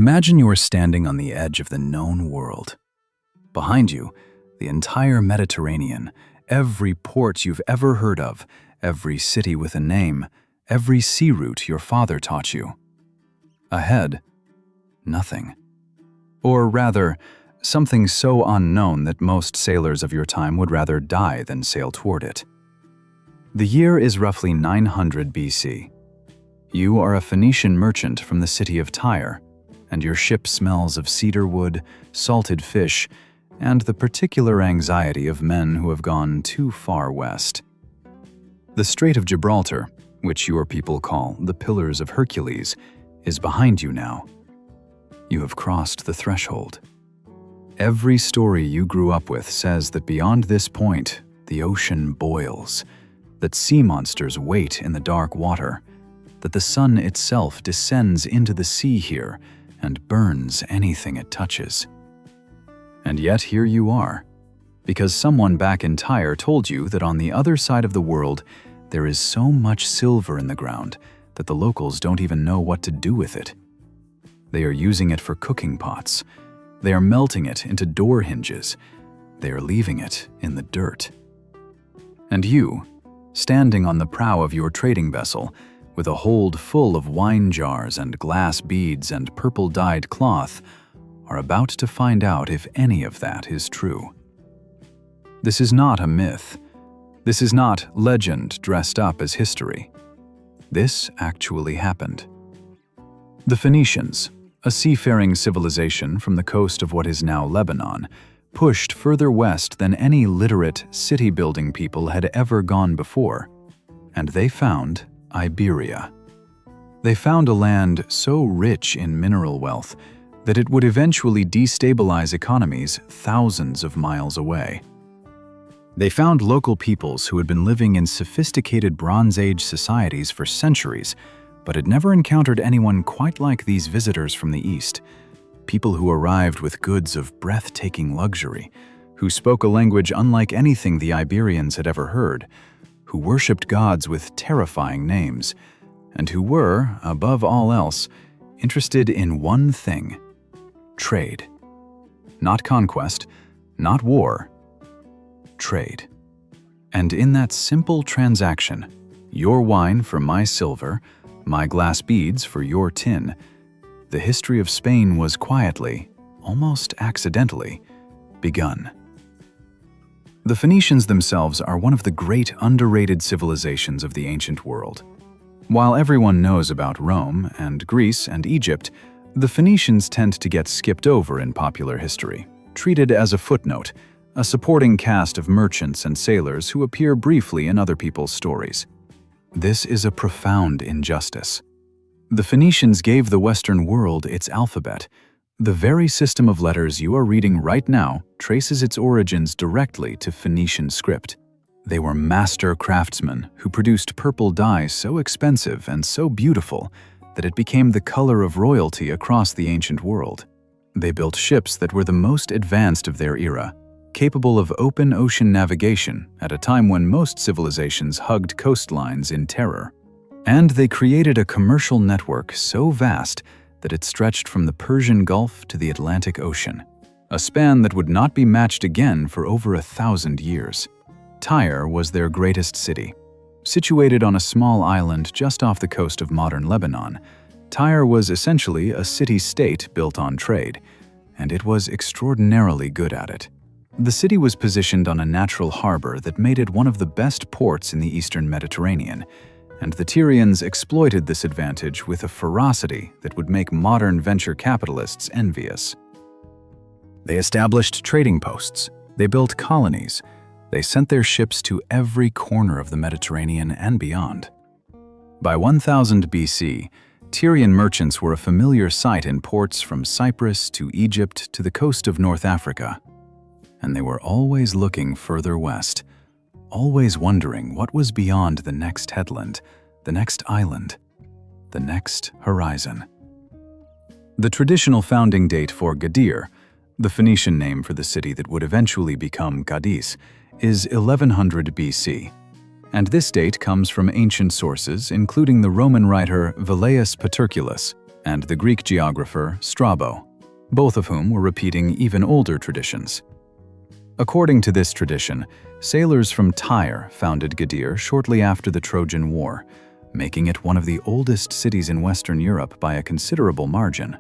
Imagine you are standing on the edge of the known world. Behind you, the entire Mediterranean, every port you've ever heard of, every city with a name, every sea route your father taught you. Ahead, nothing. Or rather, something so unknown that most sailors of your time would rather die than sail toward it. The year is roughly 900 BC. You are a Phoenician merchant from the city of Tyre, and your ship smells of cedar wood, salted fish, and the particular anxiety of men who have gone too far west. The Strait of Gibraltar, which your people call the Pillars of Hercules, is behind you now. You have crossed the threshold. Every story you grew up with says that beyond this point, the ocean boils, that sea monsters wait in the dark water, that the sun itself descends into the sea here and burns anything it touches. And yet here you are, because someone back in Tyre told you that on the other side of the world there is so much silver in the ground that the locals don't even know what to do with it. They are using it for cooking pots. They are melting it into door hinges. They are leaving it in the dirt. And you, standing on the prow of your trading vessel, with a hold full of wine jars and glass beads and purple-dyed cloth, are about to find out if any of that is true. This is not a myth. This is not legend dressed up as history. This actually happened. The Phoenicians, a seafaring civilization from the coast of what is now Lebanon, pushed further west than any literate, city-building people had ever gone before, and they found Iberia. They found a land so rich in mineral wealth that it would eventually destabilize economies thousands of miles away. They found local peoples who had been living in sophisticated Bronze Age societies for centuries, but had never encountered anyone quite like these visitors from the East, people who arrived with goods of breathtaking luxury, who spoke a language unlike anything the Iberians had ever heard, who worshipped gods with terrifying names, and who were, above all else, interested in one thing: trade. Not conquest, not war. Trade. And in that simple transaction, your wine for my silver, my glass beads for your tin, the history of Spain was quietly, almost accidentally, begun. The Phoenicians themselves are one of the great underrated civilizations of the ancient world. While everyone knows about Rome and Greece and Egypt, the Phoenicians tend to get skipped over in popular history, treated as a footnote, a supporting cast of merchants and sailors who appear briefly in other people's stories. This is a profound injustice. The Phoenicians gave the Western world its alphabet. The very system of letters you are reading right now traces its origins directly to Phoenician script. They were master craftsmen who produced purple dye so expensive and so beautiful that it became the color of royalty across the ancient world. They built ships that were the most advanced of their era, capable of open ocean navigation at a time when most civilizations hugged coastlines in terror. And they created a commercial network so vast that it stretched from the Persian Gulf to the Atlantic Ocean, a span that would not be matched again for over 1,000 years. Tyre was their greatest city. Situated on a small island just off the coast of modern Lebanon, Tyre was essentially a city-state built on trade, and it was extraordinarily good at it. The city was positioned on a natural harbor that made it one of the best ports in the eastern Mediterranean, and the Tyrians exploited this advantage with a ferocity that would make modern venture capitalists envious. They established trading posts, they built colonies, they sent their ships to every corner of the Mediterranean and beyond. By 1000 BC, Tyrian merchants were a familiar sight in ports from Cyprus to Egypt to the coast of North Africa, and they were always looking further west, always wondering what was beyond the next headland, the next island, the next horizon. The traditional founding date for Gadir, the Phoenician name for the city that would eventually become Cadiz, is 1100 BC. And this date comes from ancient sources, including the Roman writer Velleius Paterculus, and the Greek geographer Strabo, both of whom were repeating even older traditions. According to this tradition, sailors from Tyre founded Gadir shortly after the Trojan War, making it one of the oldest cities in Western Europe by a considerable margin.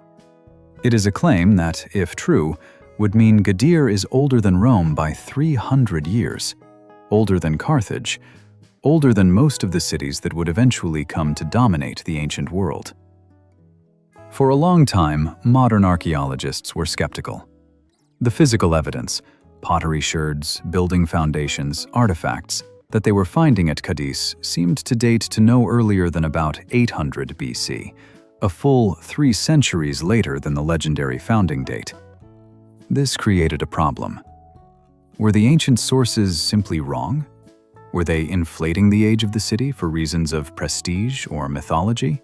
It is a claim that, if true, would mean Gadir is older than Rome by 300 years, older than Carthage, older than most of the cities that would eventually come to dominate the ancient world. For a long time, modern archaeologists were skeptical. The physical evidence, pottery sherds, building foundations, artifacts that they were finding at Cadiz seemed to date to no earlier than about 800 BC, a full 3 centuries later than the legendary founding date. This created a problem. Were the ancient sources simply wrong? Were they inflating the age of the city for reasons of prestige or mythology?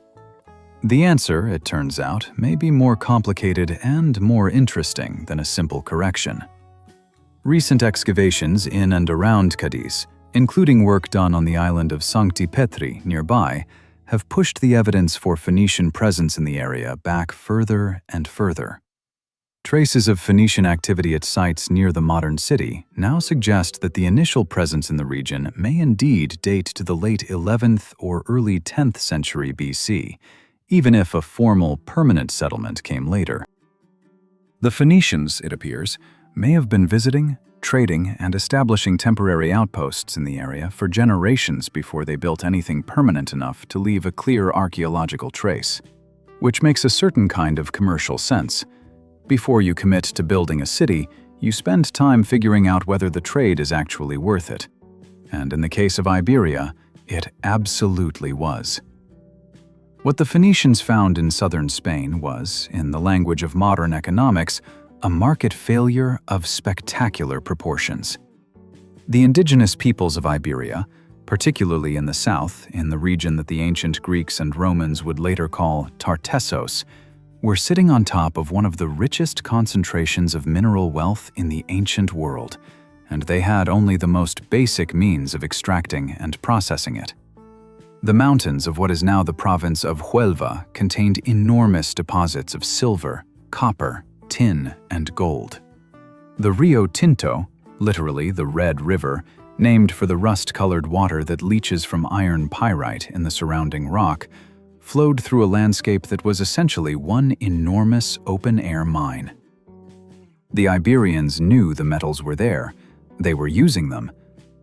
The answer, it turns out, may be more complicated and more interesting than a simple correction. Recent excavations in and around Cadiz, including work done on the island of Sancti Petri nearby, have pushed the evidence for Phoenician presence in the area back further and further. Traces of Phoenician activity at sites near the modern city now suggest that the initial presence in the region may indeed date to the late 11th or early 10th century BC, even if a formal permanent settlement came later. The Phoenicians, it appears, may have been visiting, trading, and establishing temporary outposts in the area for generations before they built anything permanent enough to leave a clear archaeological trace, which makes a certain kind of commercial sense. Before you commit to building a city, you spend time figuring out whether the trade is actually worth it. And in the case of Iberia, it absolutely was. What the Phoenicians found in southern Spain was, in the language of modern economics, a market failure of spectacular proportions. The indigenous peoples of Iberia, particularly in the south, in the region that the ancient Greeks and Romans would later call Tartessos, were sitting on top of one of the richest concentrations of mineral wealth in the ancient world, and they had only the most basic means of extracting and processing it. The mountains of what is now the province of Huelva contained enormous deposits of silver, copper, tin, and gold. The Rio Tinto, literally the Red River, named for the rust-colored water that leaches from iron pyrite in the surrounding rock, flowed through a landscape that was essentially one enormous open-air mine. The Iberians knew the metals were there, they were using them,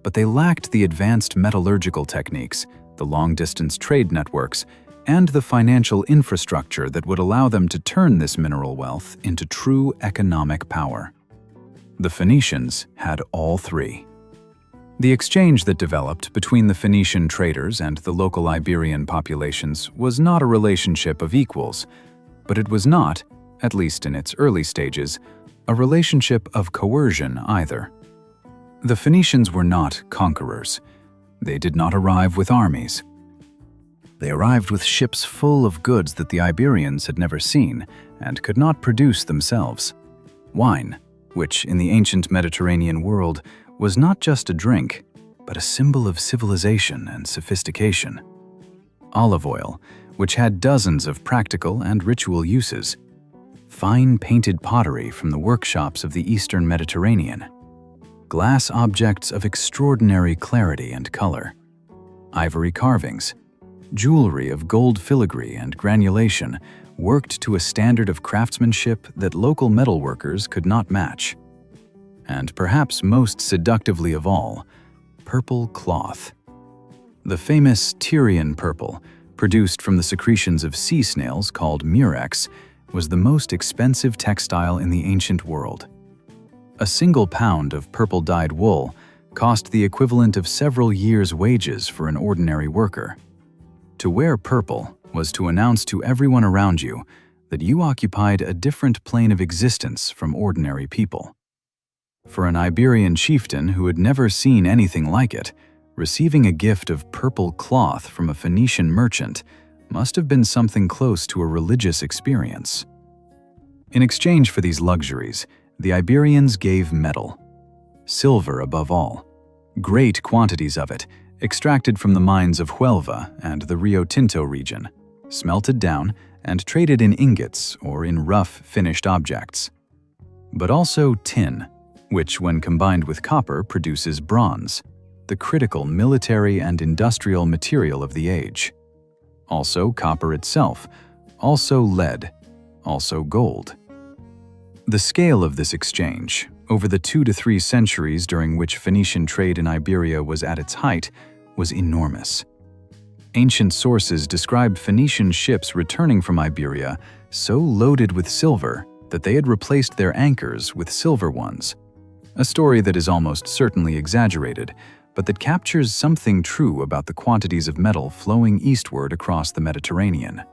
but they lacked the advanced metallurgical techniques, the long-distance trade networks, and the financial infrastructure that would allow them to turn this mineral wealth into true economic power. The Phoenicians had all three. The exchange that developed between the Phoenician traders and the local Iberian populations was not a relationship of equals, but it was not, at least in its early stages, a relationship of coercion either. The Phoenicians were not conquerors. They did not arrive with armies. They arrived with ships full of goods that the Iberians had never seen and could not produce themselves. Wine, which in the ancient Mediterranean world was not just a drink, but a symbol of civilization and sophistication. Olive oil, which had dozens of practical and ritual uses. Fine painted pottery from the workshops of the Eastern Mediterranean. Glass objects of extraordinary clarity and color. Ivory carvings. Jewelry of gold filigree and granulation worked to a standard of craftsmanship that local metalworkers could not match. And perhaps most seductively of all, purple cloth. The famous Tyrian purple, produced from the secretions of sea snails called murex, was the most expensive textile in the ancient world. A single pound of purple-dyed wool cost the equivalent of several years' wages for an ordinary worker. To wear purple was to announce to everyone around you that you occupied a different plane of existence from ordinary people. For an Iberian chieftain who had never seen anything like it, receiving a gift of purple cloth from a Phoenician merchant must have been something close to a religious experience. In exchange for these luxuries, the Iberians gave metal, silver above all, great quantities of it, extracted from the mines of Huelva and the Rio Tinto region, smelted down, and traded in ingots or in rough, finished objects. But also tin, which when combined with copper produces bronze, the critical military and industrial material of the age. Also copper itself, also lead, also gold. The scale of this exchange, over the 2 to 3 centuries during which Phoenician trade in Iberia was at its height, was enormous. Ancient sources describe Phoenician ships returning from Iberia so loaded with silver that they had replaced their anchors with silver ones. A story that is almost certainly exaggerated, but that captures something true about the quantities of metal flowing eastward across the Mediterranean.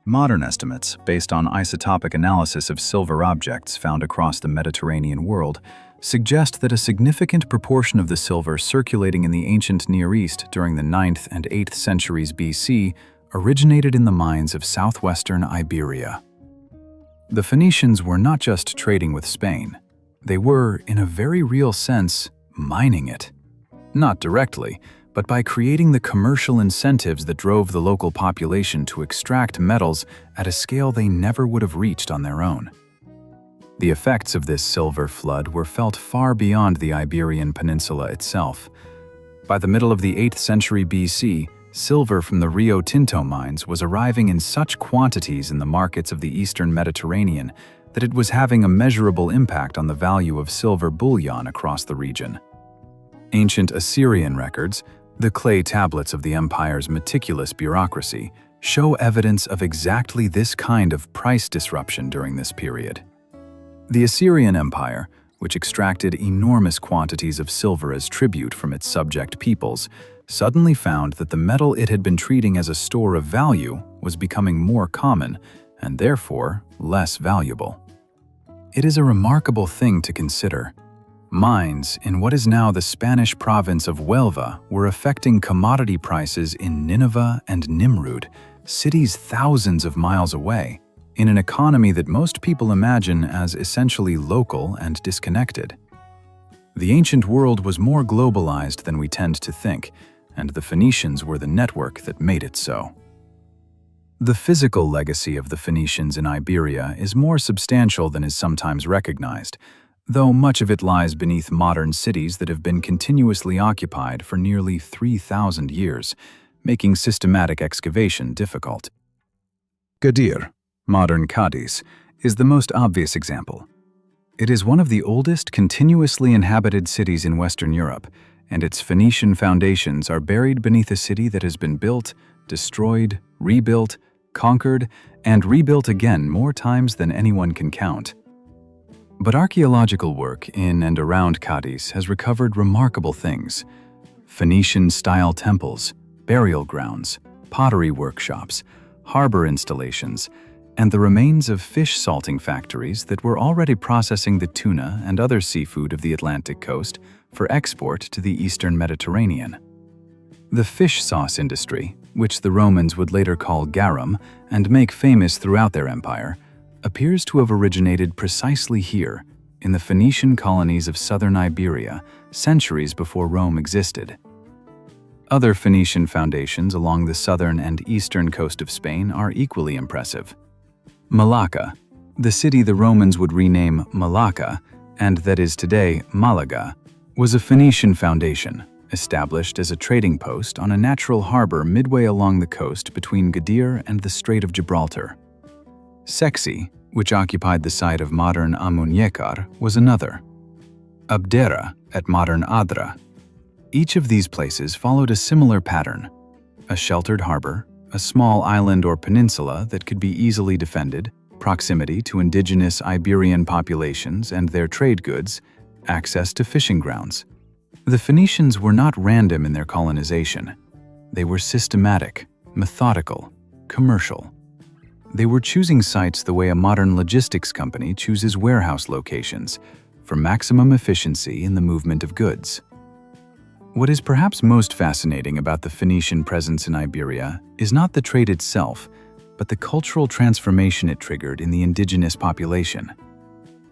Modern estimates, based on isotopic analysis of silver objects found across the Mediterranean world, suggest that a significant proportion of the silver circulating in the ancient Near East during the 9th and 8th centuries BC originated in the mines of southwestern Iberia. The Phoenicians were not just trading with Spain. They were, in a very real sense, mining it. Not directly, but by creating the commercial incentives that drove the local population to extract metals at a scale they never would have reached on their own. The effects of this silver flood were felt far beyond the Iberian Peninsula itself. By the middle of the 8th century BC, silver from the Rio Tinto mines was arriving in such quantities in the markets of the eastern Mediterranean that it was having a measurable impact on the value of silver bullion across the region. Ancient Assyrian records, the clay tablets of the empire's meticulous bureaucracy, show evidence of exactly this kind of price disruption during this period. The Assyrian Empire, which extracted enormous quantities of silver as tribute from its subject peoples, suddenly found that the metal it had been treating as a store of value was becoming more common and therefore less valuable. It is a remarkable thing to consider. Mines in what is now the Spanish province of Huelva were affecting commodity prices in Nineveh and Nimrud, cities thousands of miles away, in an economy that most people imagine as essentially local and disconnected. The ancient world was more globalized than we tend to think, and the Phoenicians were the network that made it so. The physical legacy of the Phoenicians in Iberia is more substantial than is sometimes recognized, though much of it lies beneath modern cities that have been continuously occupied for nearly 3,000 years, making systematic excavation difficult. Gadir, modern Cadiz, is the most obvious example. It is one of the oldest continuously inhabited cities in Western Europe, and its Phoenician foundations are buried beneath a city that has been built, destroyed, rebuilt, conquered, and rebuilt again more times than anyone can count. But archaeological work in and around Cádiz has recovered remarkable things: Phoenician-style temples, burial grounds, pottery workshops, harbor installations, and the remains of fish salting factories that were already processing the tuna and other seafood of the Atlantic coast for export to the eastern Mediterranean. The fish sauce industry, which the Romans would later call garum and make famous throughout their empire, appears to have originated precisely here, in the Phoenician colonies of southern Iberia, centuries before Rome existed. Other Phoenician foundations along the southern and eastern coast of Spain are equally impressive. Malacca, the city the Romans would rename Malacca, and that is today Malaga, was a Phoenician foundation, established as a trading post on a natural harbor midway along the coast between Gadir and the Strait of Gibraltar. Sexy, which occupied the site of modern Almuñécar, was another. Abdera at modern Adra. Each of these places followed a similar pattern: a sheltered harbor, a small island or peninsula that could be easily defended, proximity to indigenous Iberian populations and their trade goods, access to fishing grounds. The Phoenicians were not random in their colonization. They were systematic, methodical, commercial. They were choosing sites the way a modern logistics company chooses warehouse locations, for maximum efficiency in the movement of goods. What is perhaps most fascinating about the Phoenician presence in Iberia is not the trade itself, but the cultural transformation it triggered in the indigenous population.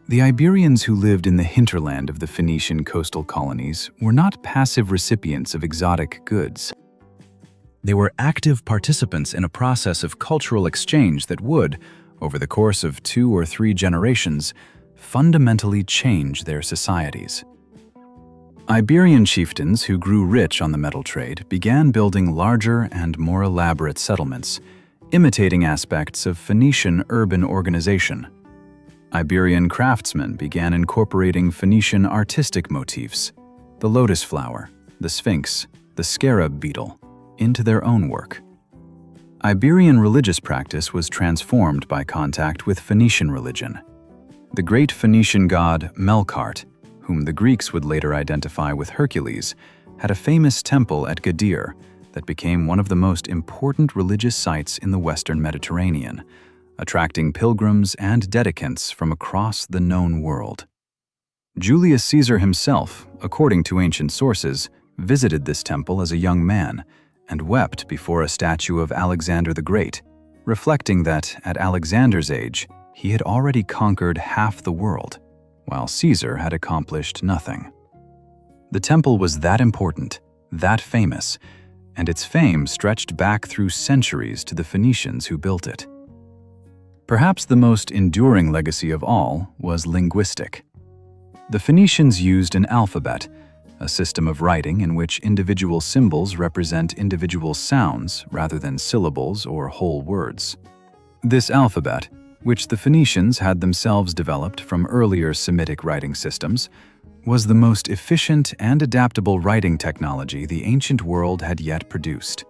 The Iberians who lived in the hinterland of the Phoenician coastal colonies were not passive recipients of exotic goods. They were active participants in a process of cultural exchange that would, over the course of 2 or 3 generations, fundamentally change their societies. Iberian chieftains who grew rich on the metal trade began building larger and more elaborate settlements, imitating aspects of Phoenician urban organization. Iberian craftsmen began incorporating Phoenician artistic motifs, the lotus flower, the sphinx, the scarab beetle, into their own work. Iberian religious practice was transformed by contact with Phoenician religion. The great Phoenician god Melkart, whom the Greeks would later identify with Hercules, had a famous temple at Gadir that became one of the most important religious sites in the Western Mediterranean, attracting pilgrims and dedicants from across the known world. Julius Caesar himself, according to ancient sources, visited this temple as a young man and wept before a statue of Alexander the Great, reflecting that at Alexander's age, he had already conquered half the world, while Caesar had accomplished nothing. The temple was that important, that famous, and its fame stretched back through centuries to the Phoenicians who built it. Perhaps the most enduring legacy of all was linguistic. The Phoenicians used an alphabet, a system of writing in which individual symbols represent individual sounds rather than syllables or whole words. This alphabet, which the Phoenicians had themselves developed from earlier Semitic writing systems, was the most efficient and adaptable writing technology the ancient world had yet produced.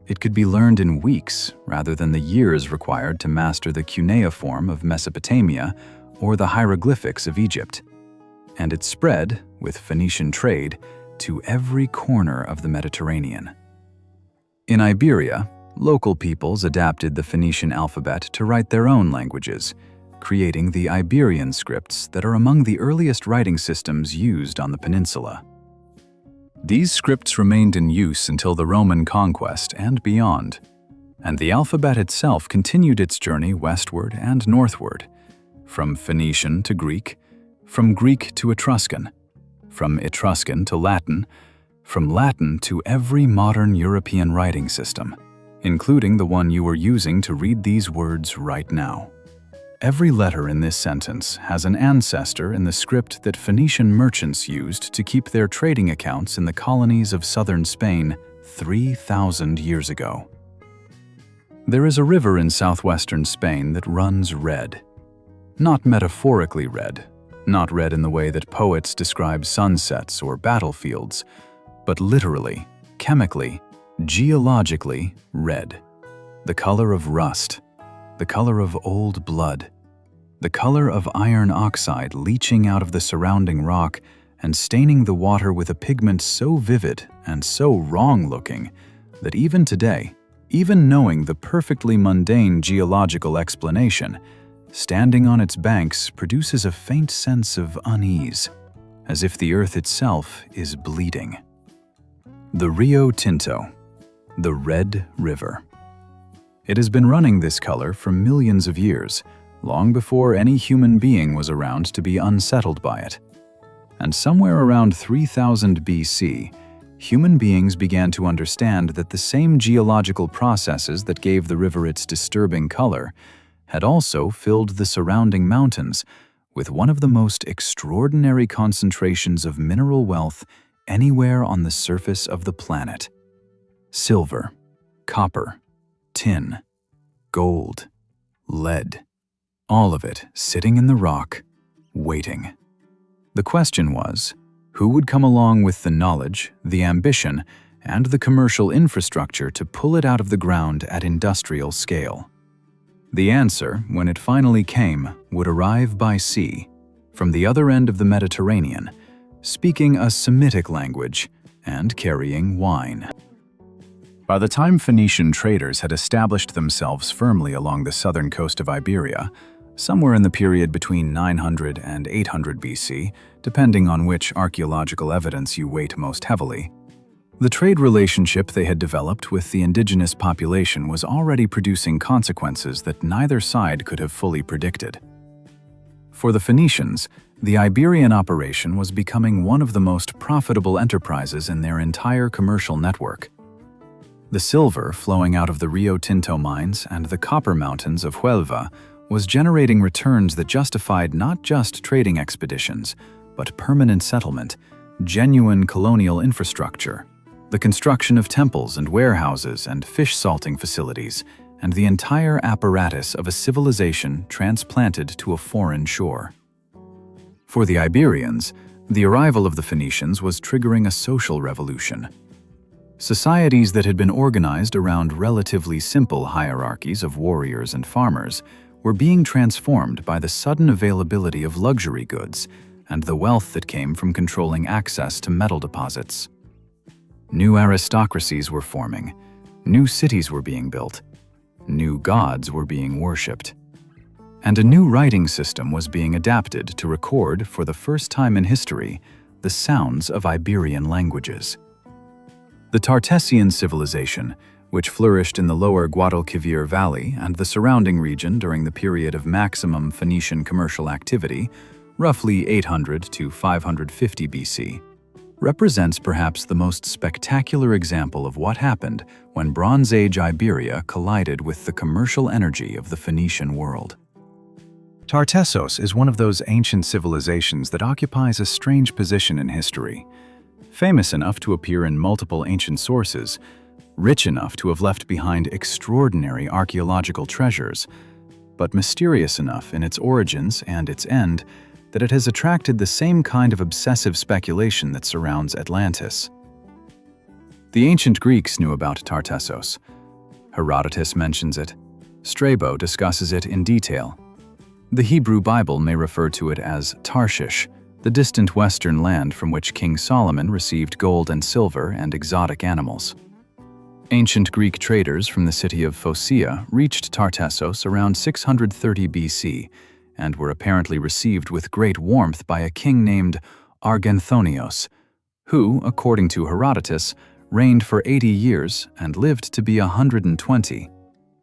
It could be learned in weeks rather than the years required to master the cuneiform of Mesopotamia or the hieroglyphics of Egypt. And it spread, with Phoenician trade, to every corner of the Mediterranean. In Iberia, local peoples adapted the Phoenician alphabet to write their own languages, creating the Iberian scripts that are among the earliest writing systems used on the peninsula. These scripts remained in use until the Roman conquest and beyond, and the alphabet itself continued its journey westward and northward, from Phoenician to Greek, from Greek to Etruscan, from Etruscan to Latin, from Latin to every modern European writing system, including the one you are using to read these words right now. Every letter in this sentence has an ancestor in the script that Phoenician merchants used to keep their trading accounts in the colonies of southern Spain 3,000 years ago. There is a river in southwestern Spain that runs red. Not metaphorically red, not red in the way that poets describe sunsets or battlefields, but literally, chemically, geologically red. The color of rust, the color of old blood, the color of iron oxide leaching out of the surrounding rock and staining the water with a pigment so vivid and so wrong-looking that even today, even knowing the perfectly mundane geological explanation, standing on its banks produces a faint sense of unease, as if the earth itself is bleeding. The Rio Tinto, the Red River. It has been running this color for millions of years, long before any human being was around to be unsettled by it. And somewhere around 3000 BC, human beings began to understand that the same geological processes that gave the river its disturbing color had also filled the surrounding mountains with one of the most extraordinary concentrations of mineral wealth anywhere on the surface of the planet. Silver, copper, tin, gold, lead, all of it sitting in the rock, waiting. The question was, who would come along with the knowledge, the ambition, and the commercial infrastructure to pull it out of the ground at industrial scale? The answer, when it finally came, would arrive by sea, from the other end of the Mediterranean, speaking a Semitic language and carrying wine. By the time Phoenician traders had established themselves firmly along the southern coast of Iberia, somewhere in the period between 900 and 800 BC, depending on which archaeological evidence you weight most heavily, the trade relationship they had developed with the indigenous population was already producing consequences that neither side could have fully predicted. For the Phoenicians, the Iberian operation was becoming one of the most profitable enterprises in their entire commercial network. The silver flowing out of the Rio Tinto mines and the copper mountains of Huelva was generating returns that justified not just trading expeditions, but permanent settlement, genuine colonial infrastructure, the construction of temples and warehouses and fish salting facilities, and the entire apparatus of a civilization transplanted to a foreign shore. For the Iberians, the arrival of the Phoenicians was triggering a social revolution. Societies that had been organized around relatively simple hierarchies of warriors and farmers were being transformed by the sudden availability of luxury goods and the wealth that came from controlling access to metal deposits. New aristocracies were forming, new cities were being built, new gods were being worshipped, and a new writing system was being adapted to record, for the first time in history, the sounds of Iberian languages. The Tartessian civilization, which flourished in the lower Guadalquivir Valley and the surrounding region during the period of maximum Phoenician commercial activity, roughly 800 to 550 BC, represents perhaps the most spectacular example of what happened when Bronze Age Iberia collided with the commercial energy of the Phoenician world. Tartessos is one of those ancient civilizations that occupies a strange position in history. Famous enough to appear in multiple ancient sources, rich enough to have left behind extraordinary archaeological treasures, but mysterious enough in its origins and its end that it has attracted the same kind of obsessive speculation that surrounds Atlantis. The ancient Greeks knew about Tartessos. Herodotus mentions it. Strabo discusses it in detail. The Hebrew Bible may refer to it as Tarshish, the distant western land from which King Solomon received gold and silver and exotic animals. Ancient Greek traders from the city of Phocaea reached Tartessos around 630 BC and were apparently received with great warmth by a king named Arganthonios, who, according to Herodotus, reigned for 80 years and lived to be 120.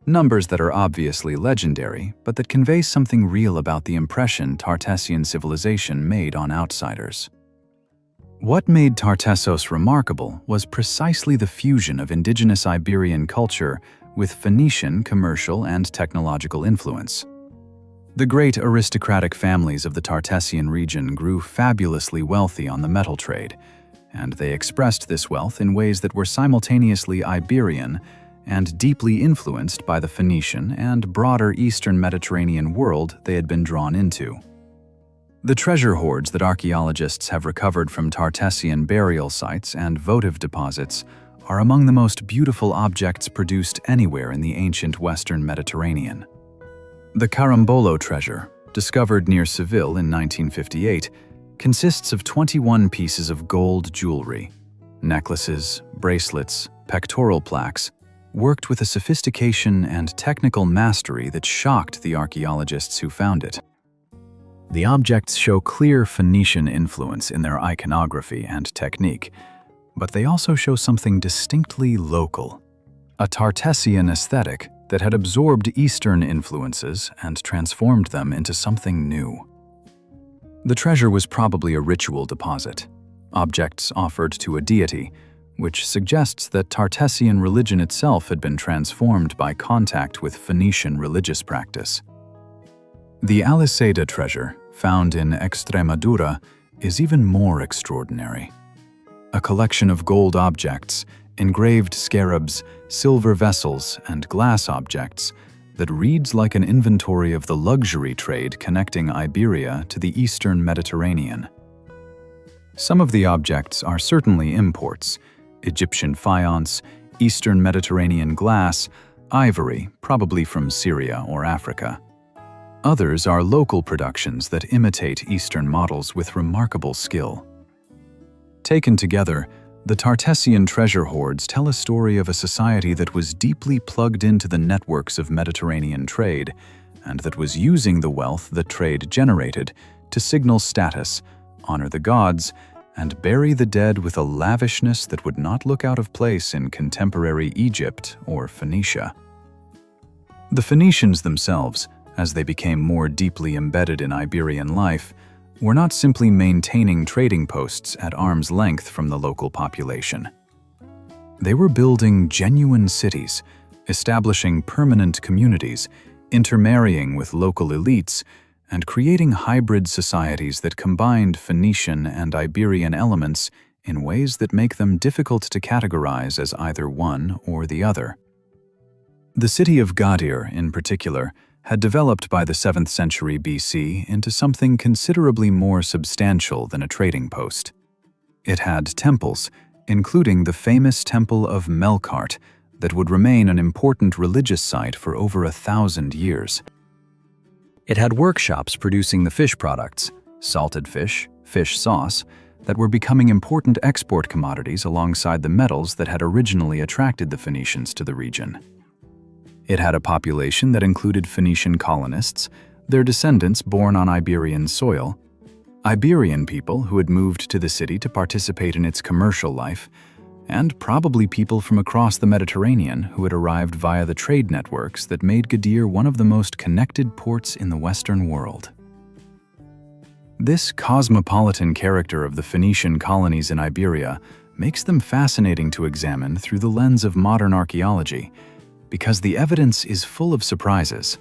Numbers that are obviously legendary, but that convey something real about the impression Tartessian civilization made on outsiders. What made Tartessos remarkable was precisely the fusion of indigenous Iberian culture with Phoenician commercial and technological influence. The great aristocratic families of the Tartessian region grew fabulously wealthy on the metal trade, and they expressed this wealth in ways that were simultaneously Iberian and deeply influenced by the Phoenician and broader Eastern Mediterranean world they had been drawn into. The treasure hoards that archaeologists have recovered from Tartessian burial sites and votive deposits are among the most beautiful objects produced anywhere in the ancient Western Mediterranean. The Carambolo treasure, discovered near Seville in 1958, consists of 21 pieces of gold jewelry, necklaces, bracelets, pectoral plaques, worked with a sophistication and technical mastery that shocked the archaeologists who found it. The objects show clear Phoenician influence in their iconography and technique, but they also show something distinctly local, a Tartessian aesthetic that had absorbed Eastern influences and transformed them into something new. The treasure was probably a ritual deposit, objects offered to a deity, which suggests that Tartessian religion itself had been transformed by contact with Phoenician religious practice. The Aliseda treasure, found in Extremadura, is even more extraordinary. A collection of gold objects, engraved scarabs, silver vessels, and glass objects that reads like an inventory of the luxury trade connecting Iberia to the Eastern Mediterranean. Some of the objects are certainly imports: Egyptian faience, Eastern Mediterranean glass, ivory, probably from Syria or Africa. Others are local productions that imitate Eastern models with remarkable skill. Taken together, the Tartessian treasure hoards tell a story of a society that was deeply plugged into the networks of Mediterranean trade, and that was using the wealth that trade generated to signal status, honor the gods, and bury the dead with a lavishness that would not look out of place in contemporary Egypt or Phoenicia. The Phoenicians themselves, as they became more deeply embedded in Iberian life, were not simply maintaining trading posts at arm's length from the local population. They were building genuine cities, establishing permanent communities, intermarrying with local elites, and creating hybrid societies that combined Phoenician and Iberian elements in ways that make them difficult to categorize as either one or the other. The city of Gadir, in particular, had developed by the 7th century BC into something considerably more substantial than a trading post. It had temples, including the famous Temple of Melkart, that would remain an important religious site for over 1,000 years. It had workshops producing the fish products, salted fish, fish sauce, that were becoming important export commodities alongside the metals that had originally attracted the Phoenicians to the region. It had a population that included Phoenician colonists, their descendants born on Iberian soil, Iberian people who had moved to the city to participate in its commercial life, and probably people from across the Mediterranean who had arrived via the trade networks that made Gadir one of the most connected ports in the Western world. This cosmopolitan character of the Phoenician colonies in Iberia makes them fascinating to examine through the lens of modern archaeology, because the evidence is full of surprises.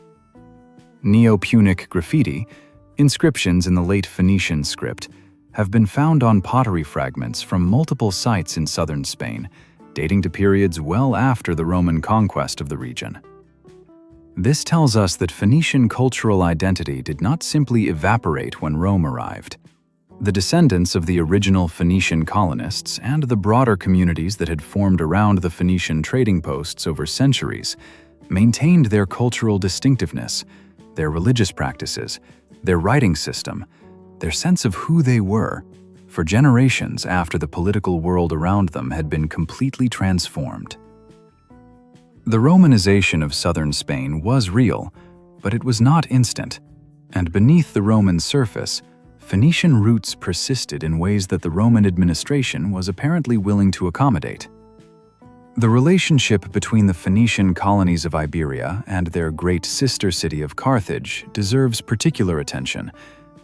Neo-Punic graffiti, inscriptions in the late Phoenician script, have been found on pottery fragments from multiple sites in southern Spain, dating to periods well after the Roman conquest of the region. This tells us that Phoenician cultural identity did not simply evaporate when Rome arrived. The descendants of the original Phoenician colonists and the broader communities that had formed around the Phoenician trading posts over centuries maintained their cultural distinctiveness, their religious practices, their writing system, their sense of who they were, for generations after the political world around them had been completely transformed. The Romanization of southern Spain was real, but it was not instant, and beneath the Roman surface, Phoenician roots persisted in ways that the Roman administration was apparently willing to accommodate. The relationship between the Phoenician colonies of Iberia and their great sister city of Carthage deserves particular attention,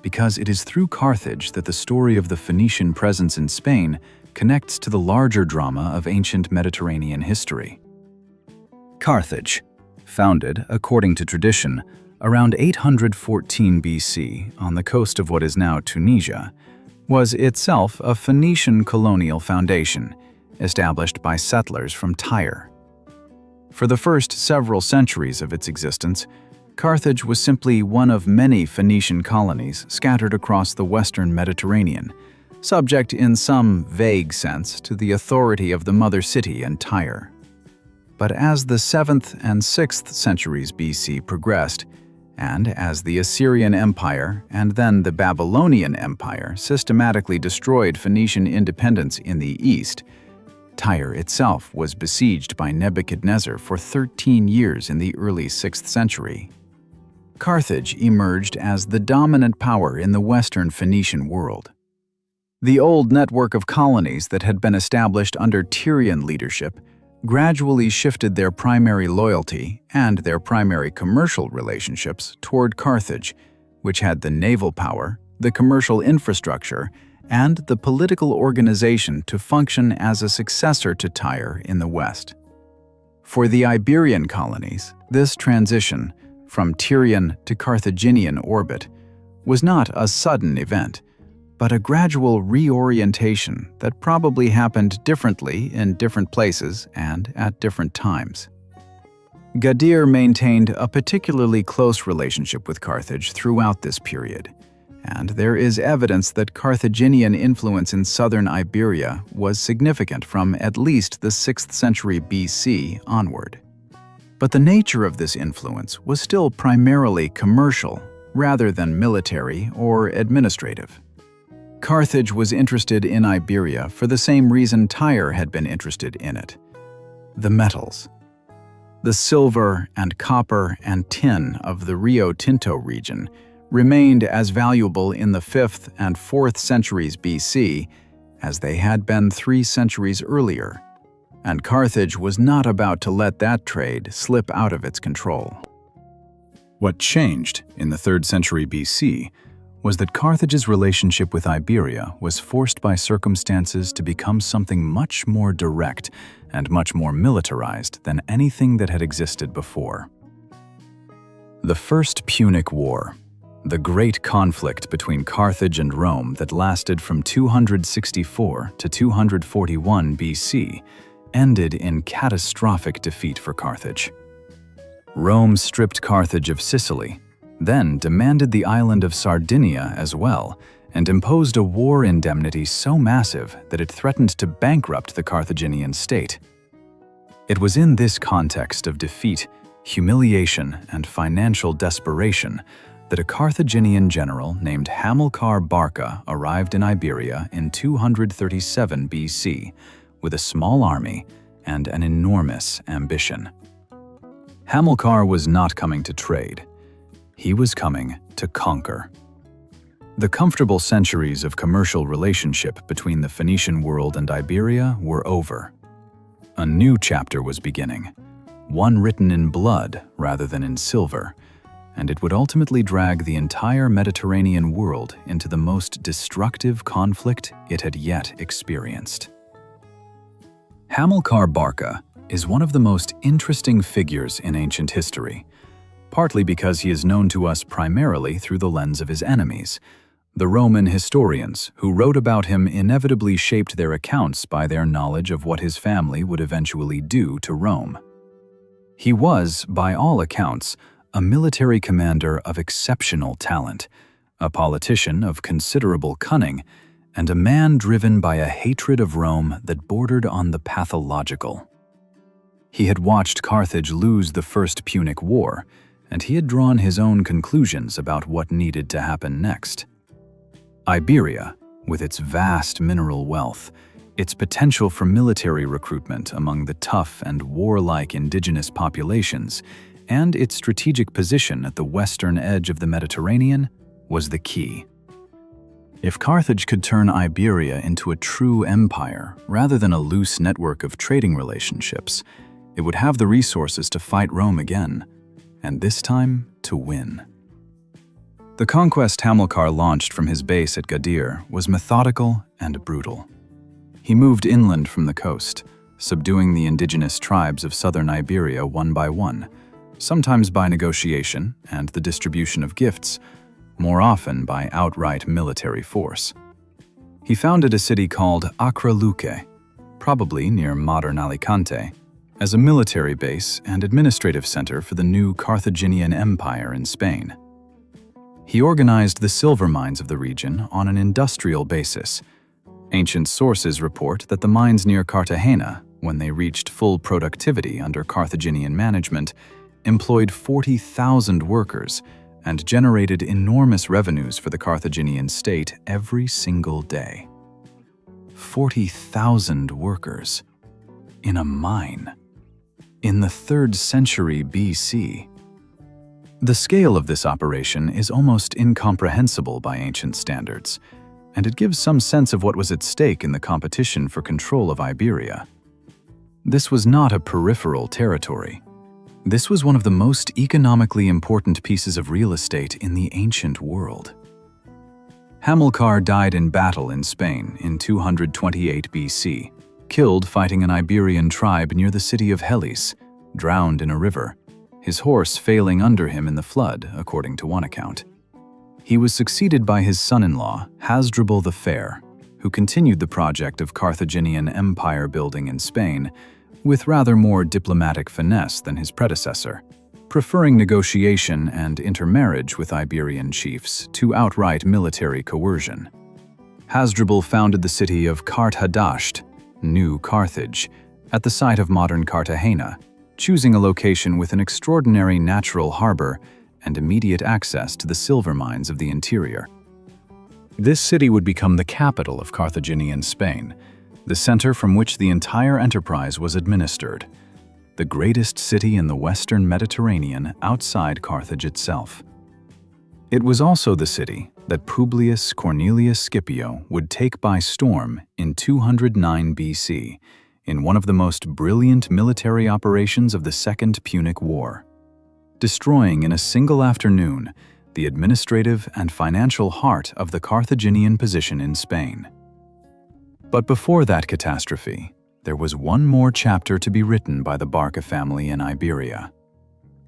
because it is through Carthage that the story of the Phoenician presence in Spain connects to the larger drama of ancient Mediterranean history. Carthage, founded, according to tradition, around 814 BC on the coast of what is now Tunisia, was itself a Phoenician colonial foundation established by settlers from Tyre. For the first several centuries of its existence, Carthage was simply one of many Phoenician colonies scattered across the western Mediterranean, subject in some vague sense to the authority of the mother city and Tyre. But as the 7th and 6th centuries BC progressed, and as the Assyrian Empire and then the Babylonian Empire systematically destroyed Phoenician independence in the east, Tyre itself was besieged by Nebuchadnezzar for 13 years in the early 6th century. Carthage emerged as the dominant power in the western Phoenician world. The old network of colonies that had been established under Tyrian leadership gradually shifted their primary loyalty and their primary commercial relationships toward Carthage, which had the naval power, the commercial infrastructure, and the political organization to function as a successor to Tyre in the west. For the Iberian colonies, this transition from Tyrian to Carthaginian orbit was not a sudden event, but a gradual reorientation that probably happened differently in different places and at different times. Gadir maintained a particularly close relationship with Carthage throughout this period, and there is evidence that Carthaginian influence in southern Iberia was significant from at least the 6th century BC onward. But the nature of this influence was still primarily commercial rather than military or administrative. Carthage was interested in Iberia for the same reason Tyre had been interested in it: the metals. The silver and copper and tin of the Rio Tinto region remained as valuable in the 5th and 4th centuries BC as they had been 3 centuries earlier, and Carthage was not about to let that trade slip out of its control. What changed in the 3rd century BC was that Carthage's relationship with Iberia was forced by circumstances to become something much more direct and much more militarized than anything that had existed before. The First Punic War, the great conflict between Carthage and Rome that lasted from 264 to 241 BC, ended in catastrophic defeat for Carthage. Rome stripped Carthage of Sicily, then demanded the island of Sardinia as well, and imposed a war indemnity so massive that it threatened to bankrupt the Carthaginian state. It was in this context of defeat, humiliation, and financial desperation that a Carthaginian general named Hamilcar Barca arrived in Iberia in 237 BC with a small army and an enormous ambition. Hamilcar was not coming to trade. He was coming to conquer. The comfortable centuries of commercial relationship between the Phoenician world and Iberia were over. A new chapter was beginning, one written in blood rather than in silver, and it would ultimately drag the entire Mediterranean world into the most destructive conflict it had yet experienced. Hamilcar Barca is one of the most interesting figures in ancient history, partly because he is known to us primarily through the lens of his enemies. The Roman historians who wrote about him inevitably shaped their accounts by their knowledge of what his family would eventually do to Rome. He was, by all accounts, a military commander of exceptional talent, a politician of considerable cunning, and a man driven by a hatred of Rome that bordered on the pathological. He had watched Carthage lose the First Punic War, and he had drawn his own conclusions about what needed to happen next. Iberia, with its vast mineral wealth, its potential for military recruitment among the tough and warlike indigenous populations, and its strategic position at the western edge of the Mediterranean, was the key. If Carthage could turn Iberia into a true empire rather than a loose network of trading relationships, it would have the resources to fight Rome again, and this time to win. The conquest Hamilcar launched from his base at Gadir was methodical and brutal. He moved inland from the coast, subduing the indigenous tribes of southern Iberia one by one, sometimes by negotiation and the distribution of gifts, more often by outright military force. He founded a city called Acraluce, probably near modern Alicante, as a military base and administrative center for the new Carthaginian Empire in Spain. He organized the silver mines of the region on an industrial basis. Ancient sources report that the mines near Cartagena, when they reached full productivity under Carthaginian management, employed 40,000 workers and generated enormous revenues for the Carthaginian state every single day. 40,000 workers in a mine in the 3rd century BC. The scale of this operation is almost incomprehensible by ancient standards, and it gives some sense of what was at stake in the competition for control of Iberia. This was not a peripheral territory. This was one of the most economically important pieces of real estate in the ancient world. Hamilcar died in battle in Spain in 228 BC, killed fighting an Iberian tribe near the city of Helice, drowned in a river, his horse failing under him in the flood, according to one account. He was succeeded by his son-in-law, Hasdrubal the Fair, who continued the project of Carthaginian empire building in Spain with rather more diplomatic finesse than his predecessor, preferring negotiation and intermarriage with Iberian chiefs to outright military coercion. Hasdrubal founded the city of Carthage, New Carthage, at the site of modern Cartagena, choosing a location with an extraordinary natural harbor and immediate access to the silver mines of the interior. This city would become the capital of Carthaginian Spain, the center from which the entire enterprise was administered, the greatest city in the western Mediterranean outside Carthage itself. It was also the city that Publius Cornelius Scipio would take by storm in 209 BC in one of the most brilliant military operations of the Second Punic War. Destroying in a single afternoon the administrative and financial heart of the Carthaginian position in Spain. But before that catastrophe, there was one more chapter to be written by the Barca family in Iberia,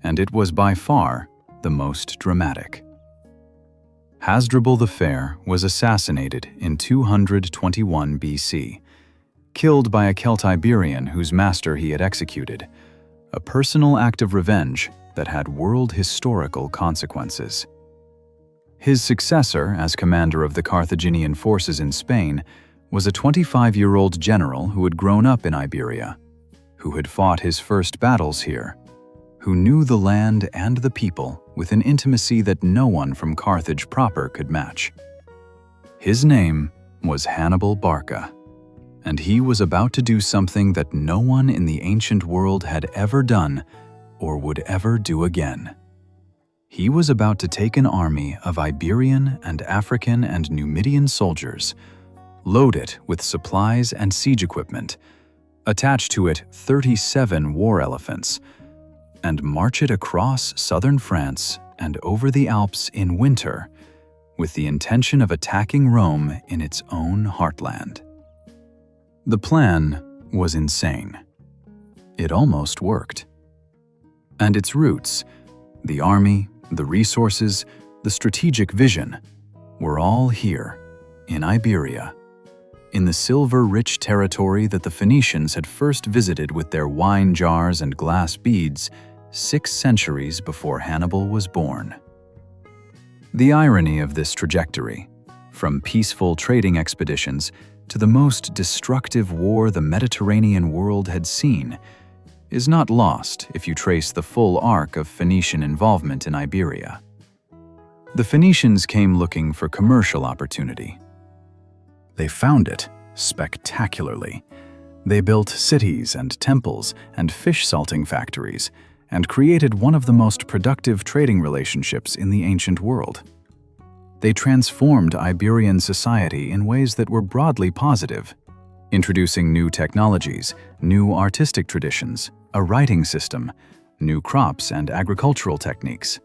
and it was by far the most dramatic. Hasdrubal the Fair was assassinated in 221 BC, killed by a Celtiberian whose master he had executed, a personal act of revenge that had world historical consequences. His successor as commander of the Carthaginian forces in Spain was a 25-year-old general who had grown up in Iberia, who had fought his first battles here, who knew the land and the people with an intimacy that no one from Carthage proper could match. His name was Hannibal Barca, and he was about to do something that no one in the ancient world had ever done or would ever do again. He was about to take an army of Iberian and African and Numidian soldiers, load it with supplies and siege equipment, attach to it 37 war elephants, and march it across southern France and over the Alps in winter with the intention of attacking Rome in its own heartland. The plan was insane. It almost worked. And its roots, the army, the resources, the strategic vision, were all here, in Iberia, in the silver-rich territory that the Phoenicians had first visited with their wine jars and glass beads 6 centuries before Hannibal was born. The irony of this trajectory, from peaceful trading expeditions to the most destructive war the Mediterranean world had seen, is not lost if you trace the full arc of Phoenician involvement in Iberia. The Phoenicians came looking for commercial opportunity. They found it spectacularly. They built cities and temples and fish salting factories and created one of the most productive trading relationships in the ancient world. They transformed Iberian society in ways that were broadly positive, introducing new technologies, new artistic traditions, a writing system, new crops and agricultural techniques.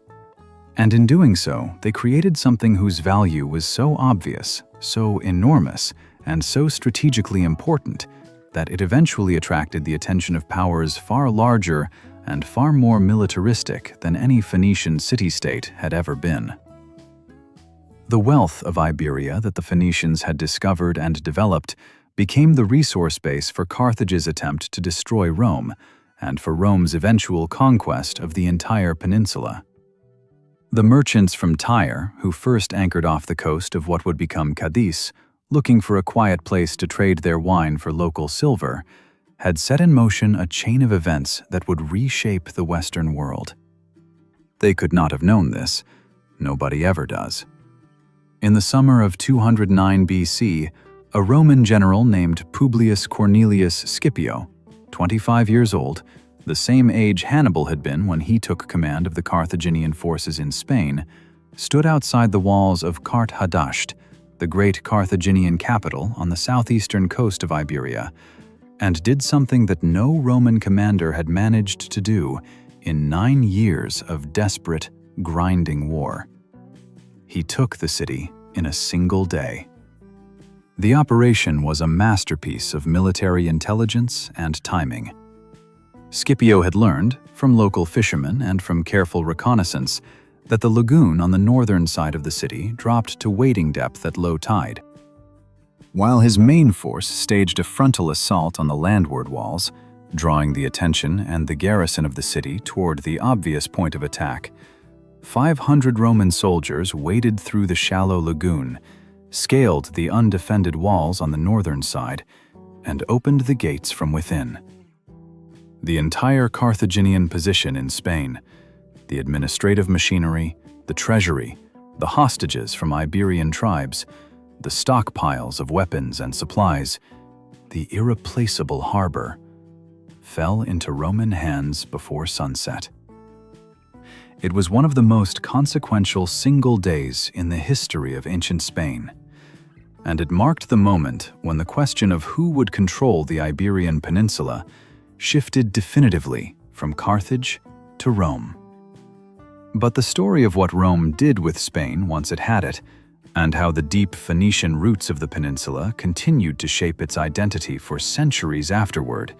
And in doing so, they created something whose value was so obvious, so enormous, and so strategically important that it eventually attracted the attention of powers far larger and far more militaristic than any Phoenician city-state had ever been. The wealth of Iberia that the Phoenicians had discovered and developed became the resource base for Carthage's attempt to destroy Rome and for Rome's eventual conquest of the entire peninsula. The merchants from Tyre, who first anchored off the coast of what would become Cadiz, looking for a quiet place to trade their wine for local silver, had set in motion a chain of events that would reshape the Western world. They could not have known this. Nobody ever does. In the summer of 209 BC, a Roman general named Publius Cornelius Scipio, 25 years old, the same age Hannibal had been when he took command of the Carthaginian forces in Spain, stood outside the walls of Carthage, the great Carthaginian capital on the southeastern coast of Iberia, and did something that no Roman commander had managed to do in 9 years of desperate, grinding war. He took the city in a single day. The operation was a masterpiece of military intelligence and timing. Scipio had learned, from local fishermen and from careful reconnaissance, that the lagoon on the northern side of the city dropped to wading depth at low tide. While his main force staged a frontal assault on the landward walls, drawing the attention and the garrison of the city toward the obvious point of attack, 500 Roman soldiers waded through the shallow lagoon, scaled the undefended walls on the northern side, and opened the gates from within. The entire Carthaginian position in Spain, the administrative machinery, the treasury, the hostages from Iberian tribes, the stockpiles of weapons and supplies, the irreplaceable harbor, fell into Roman hands before sunset. It was one of the most consequential single days in the history of ancient Spain, and it marked the moment when the question of who would control the Iberian Peninsula shifted definitively from Carthage to Rome. But the story of what Rome did with Spain once it had it, and how the deep Phoenician roots of the peninsula continued to shape its identity for centuries afterward,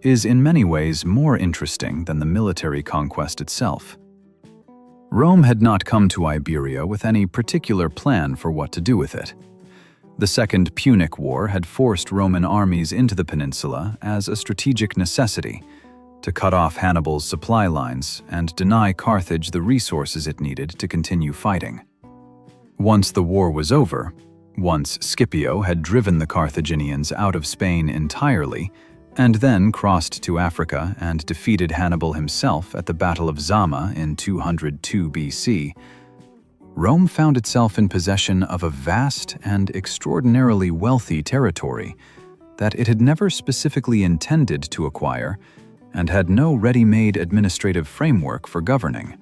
is in many ways more interesting than the military conquest itself. Rome had not come to Iberia with any particular plan for what to do with it. The Second Punic War had forced Roman armies into the peninsula as a strategic necessity, to cut off Hannibal's supply lines and deny Carthage the resources it needed to continue fighting. Once the war was over, once Scipio had driven the Carthaginians out of Spain entirely, and then crossed to Africa and defeated Hannibal himself at the Battle of Zama in 202 BC, Rome found itself in possession of a vast and extraordinarily wealthy territory that it had never specifically intended to acquire and had no ready-made administrative framework for governing.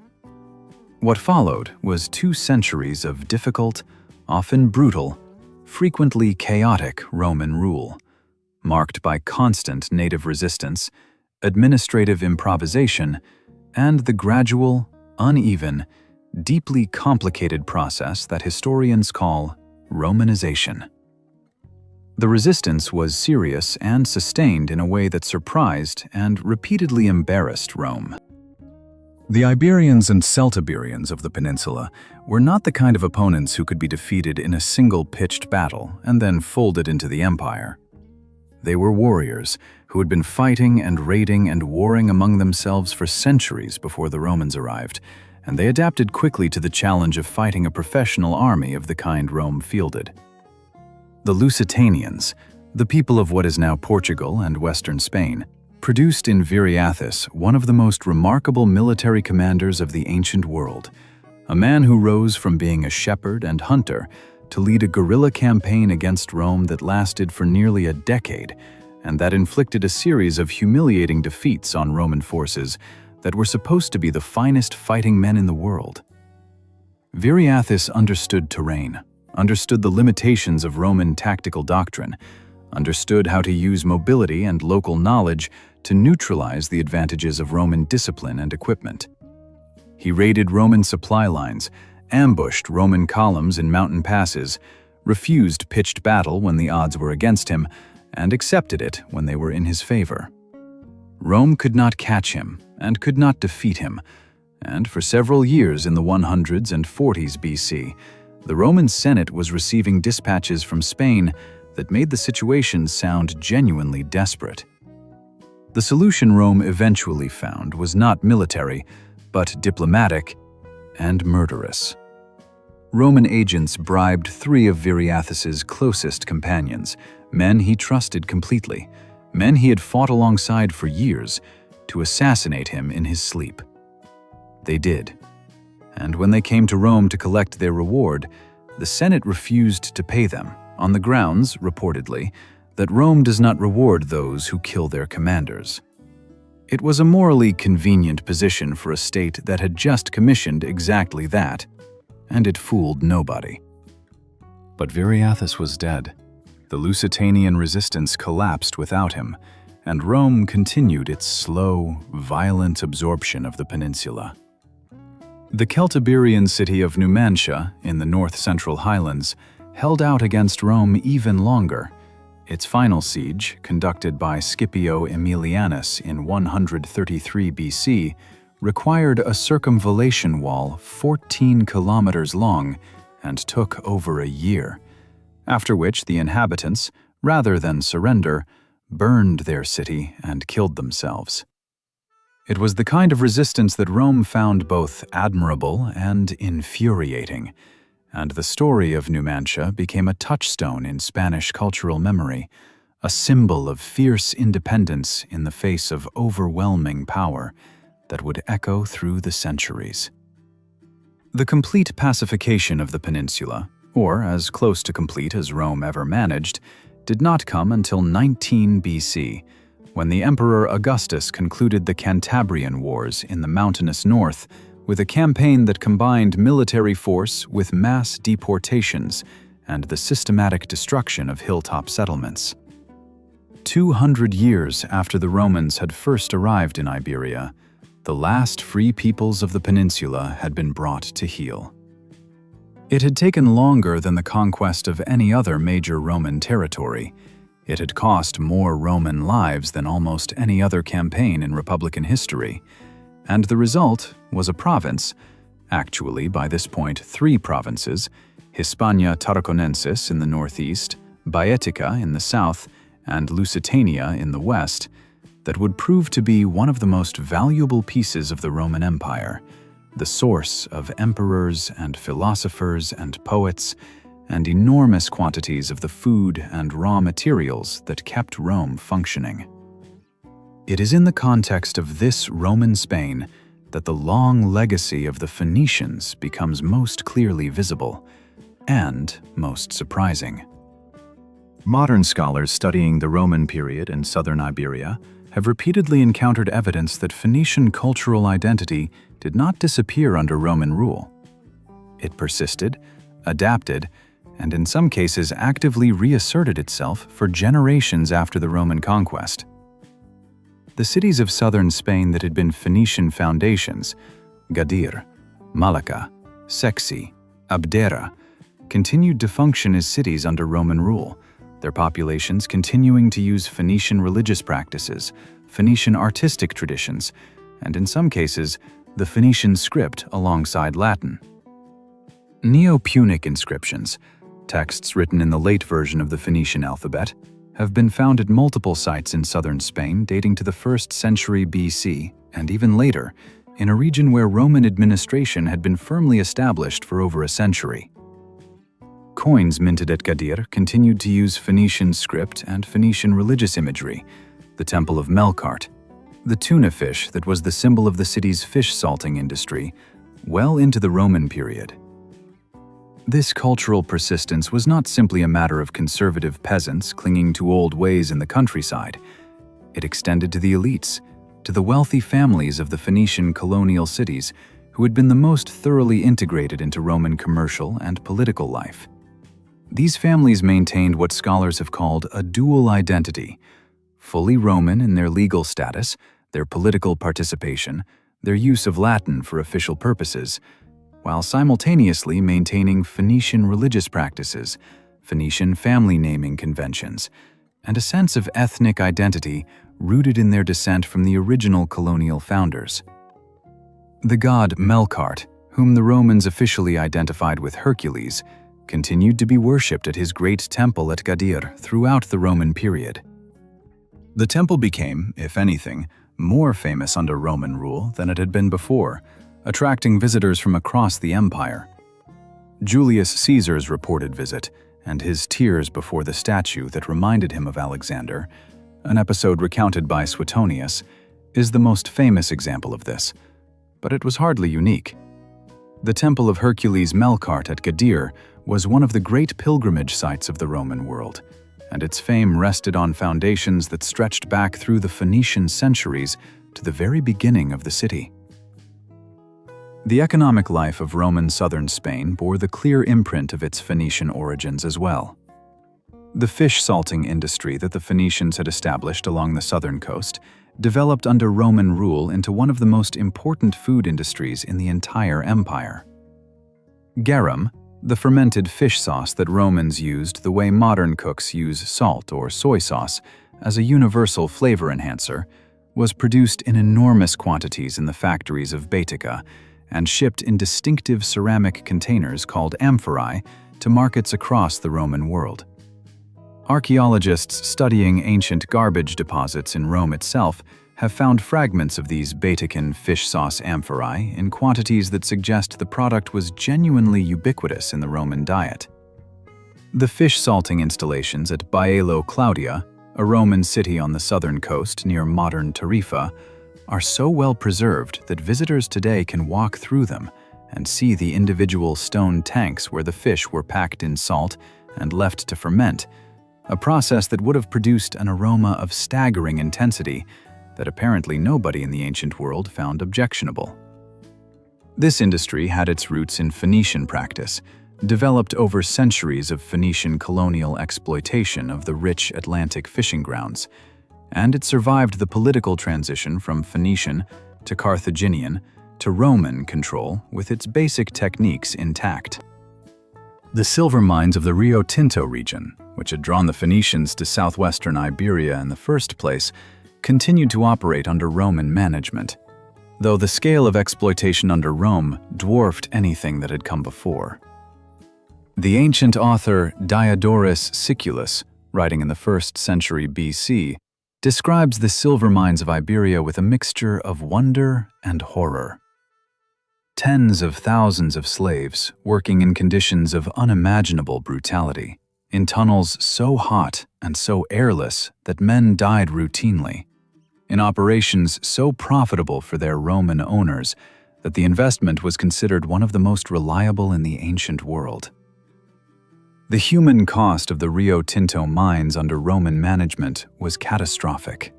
What followed was 2 centuries of difficult, often brutal, frequently chaotic Roman rule, marked by constant native resistance, administrative improvisation, and the gradual, uneven, deeply complicated process that historians call Romanization. The resistance was serious and sustained in a way that surprised and repeatedly embarrassed Rome. The Iberians and Celtiberians of the peninsula were not the kind of opponents who could be defeated in a single pitched battle and then folded into the empire. They were warriors who had been fighting and raiding and warring among themselves for centuries before the Romans arrived, and they adapted quickly to the challenge of fighting a professional army of the kind Rome fielded. The Lusitanians, the people of what is now Portugal and western Spain, produced in Viriathus one of the most remarkable military commanders of the ancient world, a man who rose from being a shepherd and hunter to lead a guerrilla campaign against Rome that lasted for nearly a decade and that inflicted a series of humiliating defeats on Roman forces that were supposed to be the finest fighting men in the world. Viriathus understood terrain, understood the limitations of Roman tactical doctrine, understood how to use mobility and local knowledge to neutralize the advantages of Roman discipline and equipment. He raided Roman supply lines, ambushed Roman columns in mountain passes, refused pitched battle when the odds were against him, and accepted it when they were in his favor. Rome could not catch him and could not defeat him, and for several years in the 100s and 40s BC, the Roman Senate was receiving dispatches from Spain that made the situation sound genuinely desperate. The solution Rome eventually found was not military, but diplomatic and murderous. Roman agents bribed 3 of Viriathus's closest companions, men he trusted completely, men he had fought alongside for years, to assassinate him in his sleep. They did. And when they came to Rome to collect their reward, the Senate refused to pay them, on the grounds, reportedly, that Rome does not reward those who kill their commanders. It was a morally convenient position for a state that had just commissioned exactly that, and it fooled nobody. But Viriathus was dead. The Lusitanian resistance collapsed without him, and Rome continued its slow, violent absorption of the peninsula. The Celtiberian city of Numantia, in the north-central highlands, held out against Rome even longer. Its final siege, conducted by Scipio Aemilianus in 133 BC, required a circumvallation wall 14 kilometers long and took over a year, after which the inhabitants, rather than surrender, burned their city and killed themselves. It was the kind of resistance that Rome found both admirable and infuriating, and the story of Numantia became a touchstone in Spanish cultural memory, a symbol of fierce independence in the face of overwhelming power that would echo through the centuries. The complete pacification of the peninsula, or as close to complete as Rome ever managed, did not come until 19 BC, when the Emperor Augustus concluded the Cantabrian Wars in the mountainous north with a campaign that combined military force with mass deportations and the systematic destruction of hilltop settlements. 200 years after the Romans had first arrived in Iberia, The last free peoples of the peninsula had been brought to heel. It had taken longer than the conquest of any other major Roman territory. It had cost more Roman lives than almost any other campaign in Republican history. And the result was a province, actually by this point 3 provinces, Hispania Tarraconensis in the northeast, Baetica in the south, and Lusitania in the west, that would prove to be one of the most valuable pieces of the Roman Empire, the source of emperors and philosophers and poets, and enormous quantities of the food and raw materials that kept Rome functioning. It is in the context of this Roman Spain that the long legacy of the Phoenicians becomes most clearly visible and most surprising. Modern scholars studying the Roman period in southern Iberia have repeatedly encountered evidence that Phoenician cultural identity did not disappear under Roman rule. It persisted, adapted, and in some cases actively reasserted itself for generations after the Roman conquest. The cities of southern Spain that had been Phoenician foundations, Gadir, Malacca, Sexi, Abdera, continued to function as cities under Roman rule, their populations continuing to use Phoenician religious practices, Phoenician artistic traditions, and in some cases, the Phoenician script alongside Latin. Neo-Punic inscriptions, texts written in the late version of the Phoenician alphabet, have been found at multiple sites in southern Spain dating to the 1st century BC and even later, in a region where Roman administration had been firmly established for over a century. Coins minted at Gadir continued to use Phoenician script and Phoenician religious imagery, the Temple of Melkart, the tuna fish that was the symbol of the city's fish salting industry, well into the Roman period. This cultural persistence was not simply a matter of conservative peasants clinging to old ways in the countryside. It extended to the elites, to the wealthy families of the Phoenician colonial cities who had been the most thoroughly integrated into Roman commercial and political life. These families maintained what scholars have called a dual identity, fully Roman in their legal status, their political participation, their use of Latin for official purposes, while simultaneously maintaining Phoenician religious practices, Phoenician family naming conventions, and a sense of ethnic identity rooted in their descent from the original colonial founders. The god Melkart, whom the Romans officially identified with Hercules, continued to be worshipped at his great temple at Gadir throughout the Roman period. The temple became, if anything, more famous under Roman rule than it had been before, attracting visitors from across the empire. Julius Caesar's reported visit and his tears before the statue that reminded him of Alexander, an episode recounted by Suetonius, is the most famous example of this, but it was hardly unique. The Temple of Hercules Melkart at Gadir was one of the great pilgrimage sites of the Roman world, and its fame rested on foundations that stretched back through the Phoenician centuries to the very beginning of the city. The economic life of Roman southern Spain bore the clear imprint of its Phoenician origins as well. The fish salting industry that the Phoenicians had established along the southern coast developed under Roman rule into one of the most important food industries in the entire empire. Garum, the fermented fish sauce that Romans used the way modern cooks use salt or soy sauce as a universal flavor enhancer, was produced in enormous quantities in the factories of Baetica and shipped in distinctive ceramic containers called amphorae to markets across the Roman world. Archaeologists studying ancient garbage deposits in Rome itself have found fragments of these Baetican fish sauce amphorae in quantities that suggest the product was genuinely ubiquitous in the Roman diet. The fish salting installations at Baelo Claudia, a Roman city on the southern coast near modern Tarifa, are so well preserved that visitors today can walk through them and see the individual stone tanks where the fish were packed in salt and left to ferment, a process that would have produced an aroma of staggering intensity that apparently nobody in the ancient world found objectionable. This industry had its roots in Phoenician practice, developed over centuries of Phoenician colonial exploitation of the rich Atlantic fishing grounds, and it survived the political transition from Phoenician to Carthaginian, to Roman control with its basic techniques intact. The silver mines of the Rio Tinto region, which had drawn the Phoenicians to southwestern Iberia in the first place, continued to operate under Roman management, though the scale of exploitation under Rome dwarfed anything that had come before. The ancient author Diodorus Siculus, writing in the 1st century BC, describes the silver mines of Iberia with a mixture of wonder and horror. Tens of thousands of slaves working in conditions of unimaginable brutality, in tunnels so hot and so airless that men died routinely, in operations so profitable for their Roman owners that the investment was considered one of the most reliable in the ancient world. The human cost of the Rio Tinto mines under Roman management was catastrophic.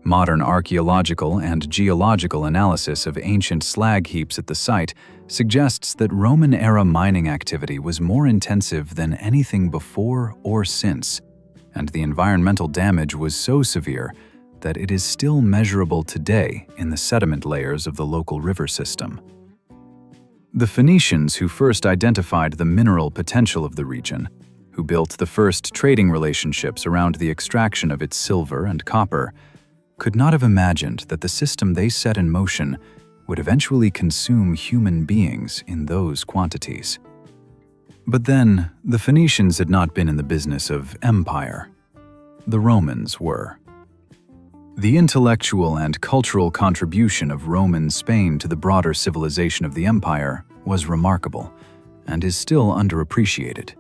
Modern archaeological and geological analysis of ancient slag heaps at the site suggests that Roman-era mining activity was more intensive than anything before or since, and the environmental damage was so severe that it is still measurable today in the sediment layers of the local river system. The Phoenicians, who first identified the mineral potential of the region, who built the first trading relationships around the extraction of its silver and copper, could not have imagined that the system they set in motion would eventually consume human beings in those quantities. But then, the Phoenicians had not been in the business of empire. The Romans were. The intellectual and cultural contribution of Roman Spain to the broader civilization of the empire was remarkable and is still underappreciated.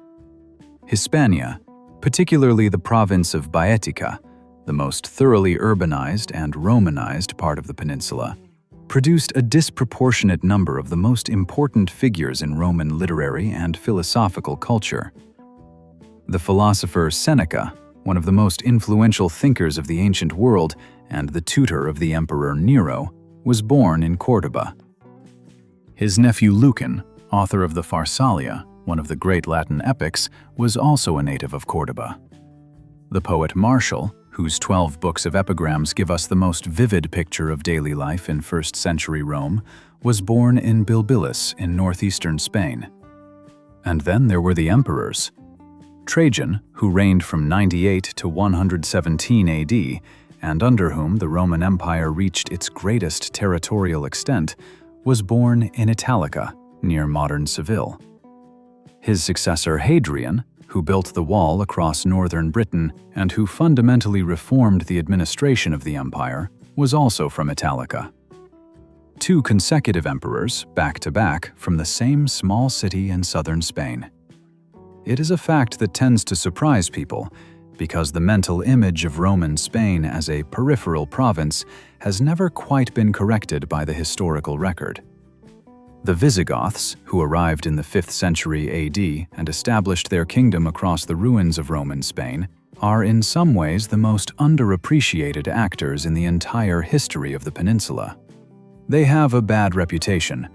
Hispania, particularly the province of Baetica, the most thoroughly urbanized and Romanized part of the peninsula, produced a disproportionate number of the most important figures in Roman literary and philosophical culture. The philosopher Seneca, one of the most influential thinkers of the ancient world and the tutor of the Emperor Nero, was born in Cordoba. His nephew Lucan, author of the Pharsalia, one of the great Latin epics, was also a native of Cordoba. The poet Martial, whose 12 books of epigrams give us the most vivid picture of daily life in 1st century Rome, was born in Bilbilis in northeastern Spain. And then there were the emperors. Trajan, who reigned from 98 to 117 AD, and under whom the Roman Empire reached its greatest territorial extent, was born in Italica, near modern Seville. His successor Hadrian, who built the wall across northern Britain and who fundamentally reformed the administration of the empire, was also from Italica. 2 consecutive emperors, back-to-back, from the same small city in southern Spain. It is a fact that tends to surprise people, because the mental image of Roman Spain as a peripheral province has never quite been corrected by the historical record. The Visigoths, who arrived in the 5th century AD and established their kingdom across the ruins of Roman Spain, are in some ways the most underappreciated actors in the entire history of the peninsula. They have a bad reputation,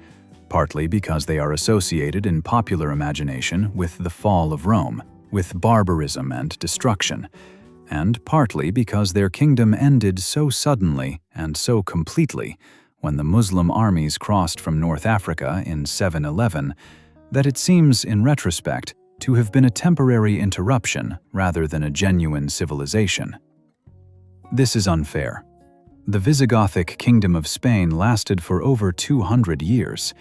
partly because they are associated in popular imagination with the fall of Rome, with barbarism and destruction, and partly because their kingdom ended so suddenly and so completely when the Muslim armies crossed from North Africa in 711, that it seems, in retrospect, to have been a temporary interruption rather than a genuine civilization. This is unfair. The Visigothic Kingdom of Spain lasted for over 200 years.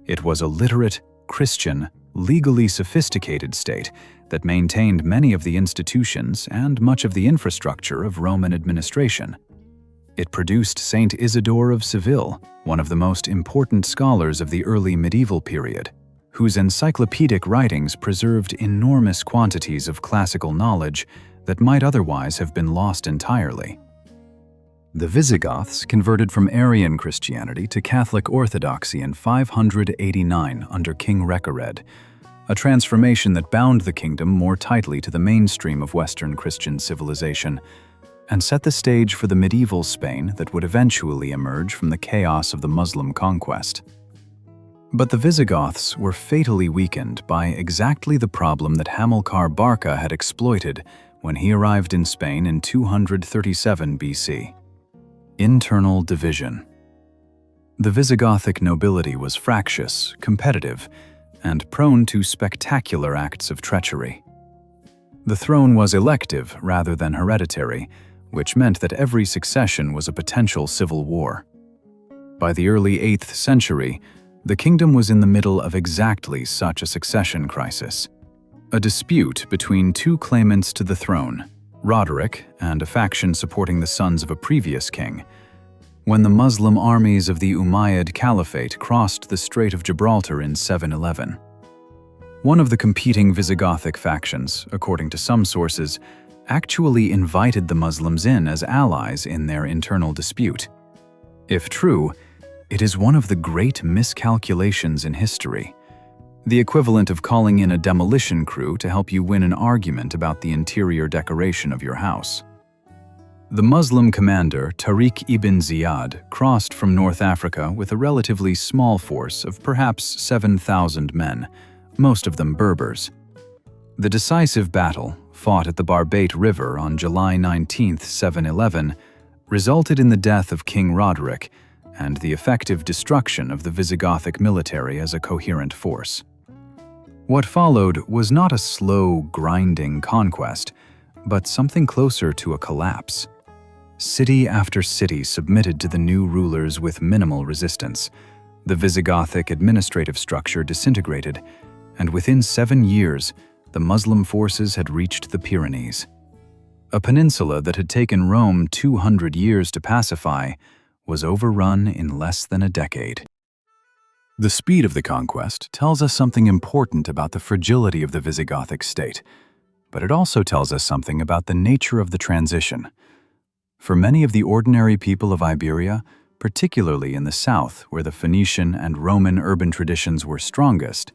It was a literate, Christian, legally sophisticated state that maintained many of the institutions and much of the infrastructure of Roman administration. It produced Saint Isidore of Seville, one of the most important scholars of the early medieval period, whose encyclopedic writings preserved enormous quantities of classical knowledge that might otherwise have been lost entirely. The Visigoths converted from Arian Christianity to Catholic Orthodoxy in 589 under King Recared, a transformation that bound the kingdom more tightly to the mainstream of Western Christian civilization, and set the stage for the medieval Spain that would eventually emerge from the chaos of the Muslim conquest. But the Visigoths were fatally weakened by exactly the problem that Hamilcar Barca had exploited when he arrived in Spain in 237 BC. Internal division. The Visigothic nobility was fractious, competitive, and prone to spectacular acts of treachery. The throne was elective rather than hereditary, which meant that every succession was a potential civil war. By the early 8th century, the kingdom was in the middle of exactly such a succession crisis. A dispute between two claimants to the throne, Roderick and a faction supporting the sons of a previous king, when the Muslim armies of the Umayyad Caliphate crossed the Strait of Gibraltar in 711. One of the competing Visigothic factions, according to some sources, actually invited the Muslims in as allies in their internal dispute. If true, it is one of the great miscalculations in history, the equivalent of calling in a demolition crew to help you win an argument about the interior decoration of your house. The Muslim commander Tariq ibn Ziyad crossed from North Africa with a relatively small force of perhaps 7,000 men, most of them Berbers. The decisive battle, fought at the Barbate River on July 19, 711, resulted in the death of King Roderick and the effective destruction of the Visigothic military as a coherent force. What followed was not a slow, grinding conquest, but something closer to a collapse. City after city submitted to the new rulers with minimal resistance. The Visigothic administrative structure disintegrated, and within 7 years, the Muslim forces had reached the Pyrenees. A peninsula that had taken Rome 200 years to pacify was overrun in less than a decade. The speed of the conquest tells us something important about the fragility of the Visigothic state, but it also tells us something about the nature of the transition. For many of the ordinary people of Iberia, particularly in the south where the Phoenician and Roman urban traditions were strongest,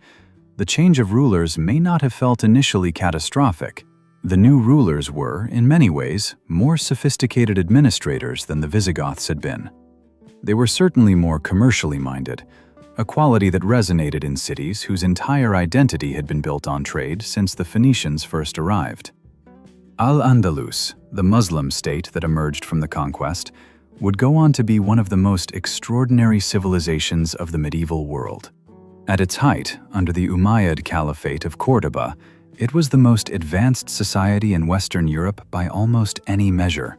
the change of rulers may not have felt initially catastrophic. The new rulers were, in many ways, more sophisticated administrators than the Visigoths had been. They were certainly more commercially minded, a quality that resonated in cities whose entire identity had been built on trade since the Phoenicians first arrived. Al-Andalus, the Muslim state that emerged from the conquest, would go on to be one of the most extraordinary civilizations of the medieval world. At its height, under the Umayyad Caliphate of Córdoba, it was the most advanced society in Western Europe by almost any measure.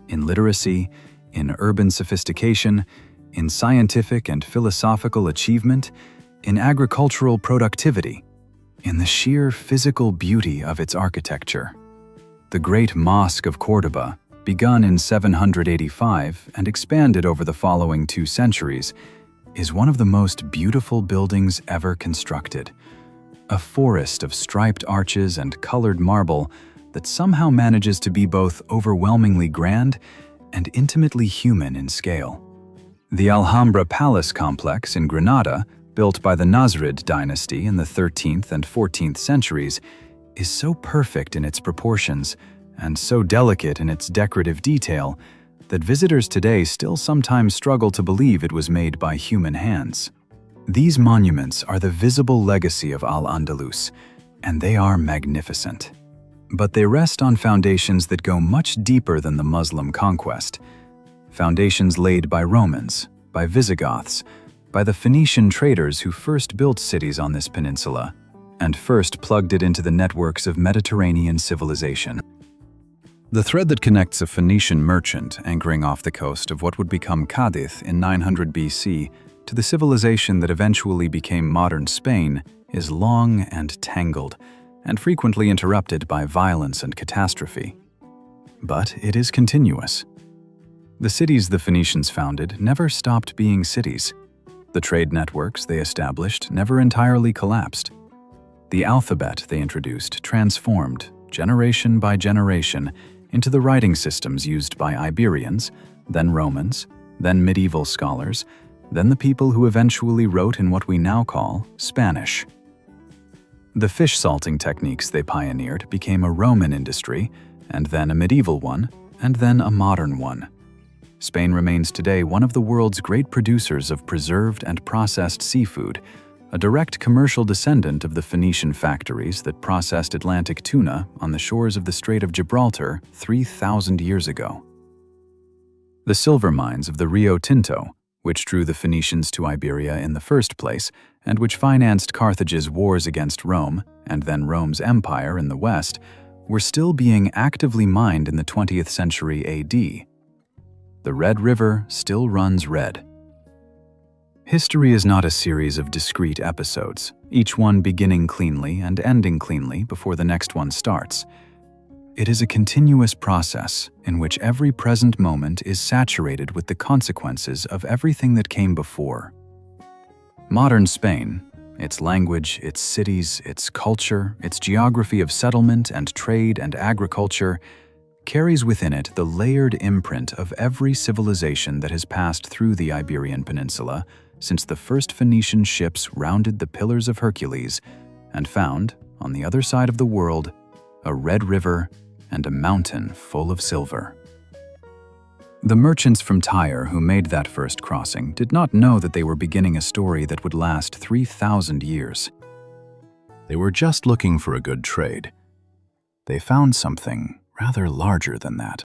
In literacy, in urban sophistication, in scientific and philosophical achievement, in agricultural productivity, in the sheer physical beauty of its architecture. The Great Mosque of Córdoba, begun in 785 and expanded over the following 2 centuries, is one of the most beautiful buildings ever constructed. A forest of striped arches and colored marble that somehow manages to be both overwhelmingly grand and intimately human in scale. The Alhambra Palace complex in Granada, built by the Nasrid dynasty in the 13th and 14th centuries, is so perfect in its proportions and so delicate in its decorative detail that visitors today still sometimes struggle to believe it was made by human hands. These monuments are the visible legacy of Al-Andalus, and they are magnificent. But they rest on foundations that go much deeper than the Muslim conquest. Foundations laid by Romans, by Visigoths, by the Phoenician traders who first built cities on this peninsula, and first plugged it into the networks of Mediterranean civilization. The thread that connects a Phoenician merchant anchoring off the coast of what would become Cadiz in 900 BC to the civilization that eventually became modern Spain is long and tangled, and frequently interrupted by violence and catastrophe. But it is continuous. The cities the Phoenicians founded never stopped being cities. The trade networks they established never entirely collapsed. The alphabet they introduced transformed, generation by generation, into the writing systems used by Iberians, then Romans, then medieval scholars, then the people who eventually wrote in what we now call Spanish. The fish salting techniques they pioneered became a Roman industry, and then a medieval one, and then a modern one. Spain remains today one of the world's great producers of preserved and processed seafood, a direct commercial descendant of the Phoenician factories that processed Atlantic tuna on the shores of the Strait of Gibraltar 3,000 years ago. The silver mines of the Rio Tinto, which drew the Phoenicians to Iberia in the first place, and which financed Carthage's wars against Rome, and then Rome's empire in the west, were still being actively mined in the 20th century AD. The Red River still runs red. History is not a series of discrete episodes, each one beginning cleanly and ending cleanly before the next one starts. It is a continuous process in which every present moment is saturated with the consequences of everything that came before. Modern Spain, its language, its cities, its culture, its geography of settlement and trade and agriculture, carries within it the layered imprint of every civilization that has passed through the Iberian Peninsula since the first Phoenician ships rounded the Pillars of Hercules and found, on the other side of the world, a red river and a mountain full of silver. The merchants from Tyre who made that first crossing did not know that they were beginning a story that would last 3,000 years. They were just looking for a good trade. They found something rather larger than that.